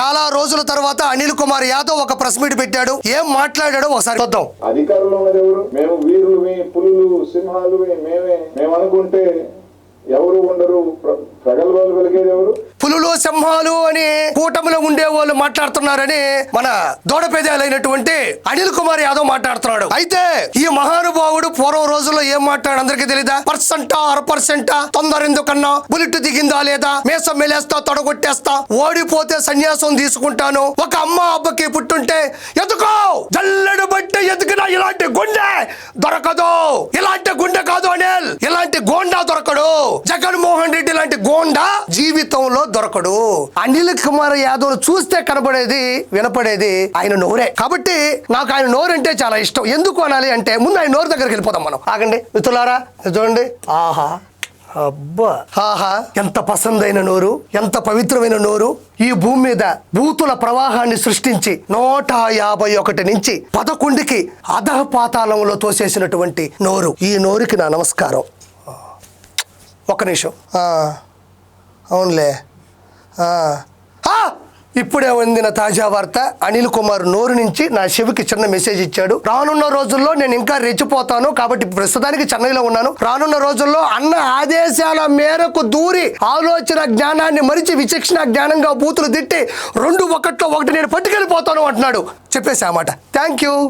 చాలా రోజుల తర్వాత అనిల్ కుమార్ యాదవ్ ఒక ప్రెస్ మీట్ పెట్టాడు. ఏం మాట్లాడాడో ఒకసారి చూద్దాం. అధికారంలో ఉన్నది ఎవరు? మేము వీరులు, పులులు, సింహాలు మేము అనుకుంటే ఎవరు ఉండరు. ప్రగల్భాలు వెలిగేది ఎవరు? పులులు సింహాలు అని కూటమిలో ఉండే వాళ్ళు మాట్లాడుతున్నారని మన దూడపేదాలైనటువంటి అనిల్ కుమార్ యాదవ్ మాట్లాడుతున్నాడు. అయితే ఈ మహానుభావుడు పూర్వం రోజుల్లో ఏం మాట్లాడు అందరికీ తెలీదా? పర్సెంటా అరపర్సెంటా, తొందర ఎందుకన్నా, బుల్లెట్ దిగిందా లేదా, మేసం మెలేస్తా తొడగొట్టేస్తా, ఓడిపోతే సన్యాసం తీసుకుంటాను, ఒక అమ్మ అబ్బకి పుట్టుంటే ఎదుకో జల్లెడు బట్టి ఎదుకునా ఇలాంటి గుండె దొరకదు, ఇలాంటి గుండె కాదు అనిల్, ఇలాంటి గోండా దొరకడు, జగన్మోహన్ రెడ్డి లాంటి గోండా జీవితంలో దొరకడు. అనిల్ కుమార్ యాదవ్ చూస్తే కనబడేది వినపడేది ఆయన నోరే. కాబట్టి నాకు ఆయన నోరు అంటే చాలా ఇష్టం. ఎందుకు అనాలి అంటే ముందు ఆయన నోరు దగ్గరికి వెళ్ళిపోతాం మనం. ఆగండి మిత్రులారా, చూడండి. ఆహా అబ్బా, ఆహా, ఎంత పసందైన నోరు, ఎంత పవిత్రమైన నోరు. ఈ భూమి మీద భూతుల ప్రవాహాన్ని సృష్టించి 151 నుంచి 11కి అధఃపాతాళంలో తోసేసినటువంటి నోరు. ఈ నోరుకి నా నమస్కారం. ఒక్క నిమిషం. అవునులే, ఇప్పుడే అందిన తాజా వార్త. అనిల్ కుమార్ నోరు నుంచి నా చెవికి చిన్న మెసేజ్ ఇచ్చాడు. రానున్న రోజుల్లో నేను ఇంకా రెచ్చిపోతాను, కాబట్టి ప్రస్తుతానికి చెన్నైలో ఉన్నాను. రానున్న రోజుల్లో అన్న ఆదేశాల మేరకు దూరి ఆలోచన జ్ఞానాన్ని మరిచి విచక్షణ జ్ఞానంగా బూతులు తిట్టి 2 1 నేను పట్టుకెళ్ళిపోతాను అంటున్నాడు. చెప్పేసి ఆ మాట. Thank you.